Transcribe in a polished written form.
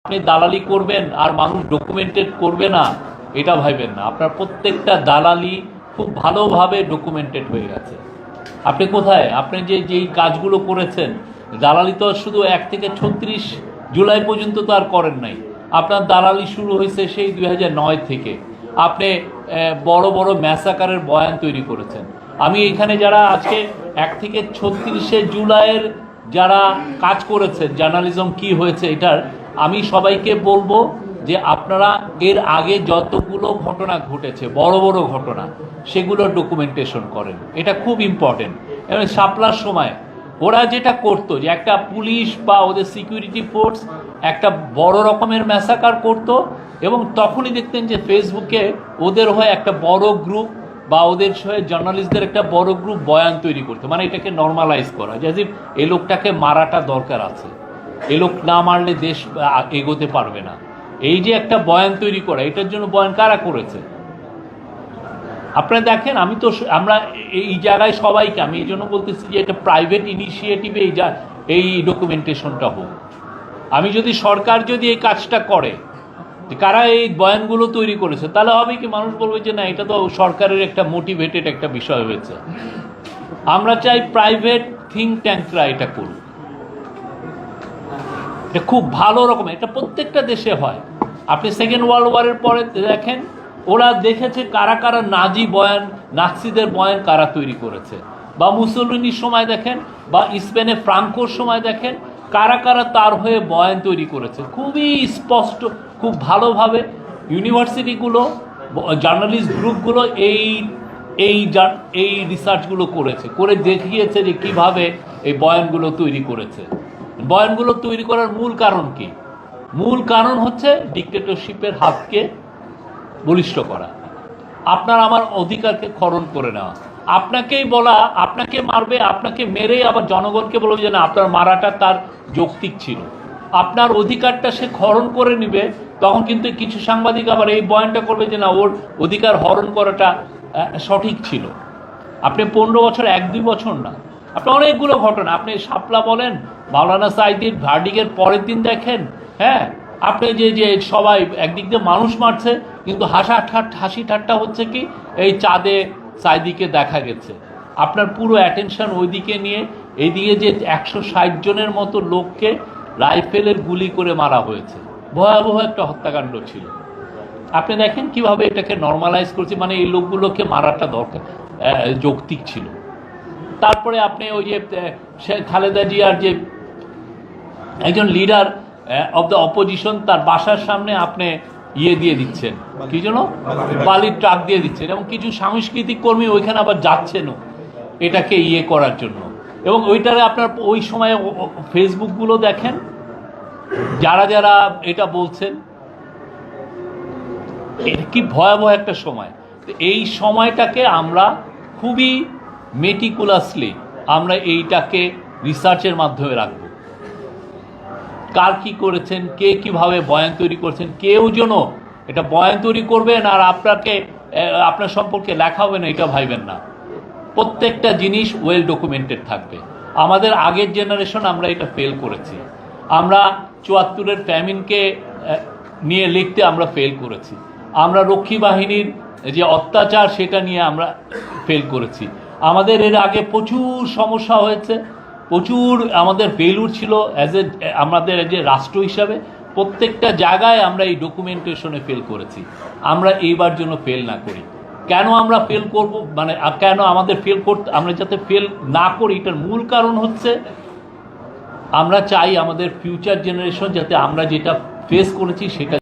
আপনি দালালি করবেন আর মানুষ ডকুমেন্টেড করবে না এটা ভাবেন না। আপনার প্রত্যেকটা দালালি খুব ভালোভাবে ডকুমেন্টেড হয়ে গেছে। আপনি কোথায় আপনি যেই কাজগুলো করেছেন, দালালি তো শুধু 1 থেকে 36 জুলাই পর্যন্ত তো আর করেন নাই। আপনার দালালি শুরু হয়েছে সেই 2009 থেকে। আপনি বড় বড় ম্যাসাকারের বয়ান তৈরি করেছেন। আমি এখানে যারা আজকে 1 থেকে 36 জুলাইয়ের যারা কাজ করেছেন, জার্নালিজম কি হয়েছে এটার, আমি সবাইকে বলবো যে আপনারা এর আগে যতগুলো ঘটনা ঘটেছে, বড় বড় ঘটনা, সেগুলো ডকুমেন্টেশন করেন। এটা খুব ইম্পর্টেন্ট। এবং শাপলার সময় ওরা যেটা করতো যে একটা পুলিশ বা ওদের সিকিউরিটি ফোর্স একটা বড় রকমের ম্যাসাকার করতো, এবং তখনই দেখতেন যে ফেসবুকে ওদের হয়ে একটা বড় গ্রুপ বা ওদের হয়ে জার্নালিস্টদের একটা বড় গ্রুপ বয়ান তৈরি করতো, মানে এটাকে নর্মালাইজ করা, যে এই লোকটাকে মারাটা দরকার আছে, এই লোক না মারলে দেশ এগোতে পারবে না। এই যে একটা বয়ান তৈরি করা, এটার জন্য বয়ান কারা করেছে আপনারা দেখেন। আমরা এই জায়গায় সবাইকে আমি এই জন্য বলতেছি যে এটা প্রাইভেট ইনিশিয়েটিভে এই ডকুমেন্টেশনটা হোক। আমি যদি সরকার যদি এই কাজটা করে, কারা এই বয়ানগুলো তৈরি করেছে, তাহলে হবে কি, মানুষ বলবে যে না, এটা তো সরকারের একটা মোটিভেটেড একটা বিষয় হয়েছে। আমরা চাই প্রাইভেট থিঙ্ক ট্যাঙ্করা এটা করুক। এটা খুব ভালো রকম, এটা প্রত্যেকটা দেশে হয়। আপনি সেকেন্ড ওয়ার্ল্ড ওয়ারের পরে দেখেন, ওরা দেখেছে কারা কারা নাজি বয়ান, নাৎসিদের বয়ান কারা তৈরি করেছে, বা মুসোলিনির সময় দেখেন, বা স্পেনে ফ্রাঙ্কোর সময় দেখেন, কারা কারা তার হয়ে বয়ান তৈরি করেছে। খুবই স্পষ্ট, খুব ভালোভাবে ইউনিভার্সিটিগুলো, জার্নালিস্ট গ্রুপগুলো এই রিসার্চগুলো করেছে, করে দেখিয়েছে যে কিভাবে এই বয়ানগুলো তৈরি করেছে। বয়ানগুলো তৈরি করার মূল কারণ কি? মূল কারণ হচ্ছে ডিক্টেটরশিপের হাতকে বলিষ্ঠ করা, আপনার আমার অধিকারকে খরণ করে নেওয়া, আপনাকেই বলা আপনাকে মারবে, আপনাকে মেরে আবার জনগণকে বলবে যে না, আপনার মারাটা তার যৌক্তিক ছিল, আপনার অধিকারটা সে খরণ করে নেবে। তখন কিন্তু কিছু সাংবাদিক আবার এই বয়ানটা করবে যে না, ওর অধিকার হরণ করাটা সঠিক ছিল। আপনি 15 বছর, 1-2 বছর না, আপনি অনেকগুলো ঘটনা, আপনি শাপলা বলেন, মাওলানা সাঈদীর ভার্ডিকের পরের দিন দেখেন, হ্যাঁ, আপনি যে সবাই একদিক দিয়ে মানুষ মারছে, কিন্তু হাসি ঠাট্টা হচ্ছে কি, এই চাঁদে সাঈদীকে দেখা গেছে। আপনার পুরো অ্যাটেনশন ওইদিকে নিয়ে, এইদিকে যে 160 জনের মতো লোককে রাইফেলের গুলি করে মারা হয়েছে, ভয়াবহ একটা হত্যাকাণ্ড ছিল। আপনি দেখেন কিভাবে এটাকে নর্মালাইজ করছে, মানে এই লোকগুলোকে মারাটা দরকার, যৌক্তিক ছিল। তারপরে আপনি ওই যে খালেদা জিয়ার যে একজন লিডার অব দ্য অপোজিশন, তার বাসার সামনে আপনি দিয়ে দিচ্ছেন, কি জন্য, বালির ট্রাক দিয়ে দিচ্ছেন, এবং কিছু সাংস্কৃতিক কর্মী ওইখানে আবার যাচ্ছেনও এটাকে করার জন্য। এবং ওইটারে আপনার ওই সময়ে ফেসবুকগুলো দেখেন, যারা যারা এটা বলছেন, এটা কি ভয়াবহ একটা সময়। এই সময়টাকে আমরা খুবই মেটিকুলাসলি আমরা এইটাকে রিসার্চের মাধ্যমে রাখব। কার কি করেছেন, কে কিভাবে বয়ান তৈরি করেছেন, কেউ যেন এটা বয়ান তৈরি করবেন আর আপনার সম্পর্কে লেখা হবে না, এটা ভাইবেন না। প্রত্যেকটা জিনিস ওয়েল ডকুমেন্টেড থাকবে। আমাদের আগের জেনারেশন আমরা এটা ফেল করেছি। আমরা 74-এর ফ্যামিনকে নিয়ে লিখতে আমরা ফেল করেছি। আমরা রক্ষী বাহিনীর যে অত্যাচার সেটা নিয়ে আমরা ফেল করেছি। আমাদের এর আগে প্রচুর সমস্যা হয়েছে, প্রচুর আমাদের ফেলুর ছিল আমাদের যে রাষ্ট্র হিসাবে। প্রত্যেকটা জায়গায় আমরা এই ডকুমেন্টেশনে ফেল করেছি। আমরা এইবার জন্য ফেল না করি। কেন আমরা ফেল করব, মানে কেন আমাদের ফেল করতে, আমরা যাতে ফেল না করি, এটার মূল কারণ হচ্ছে আমরা চাই আমাদের ফিউচার জেনারেশন যাতে আমরা যেটা ফেস করেছি সেটা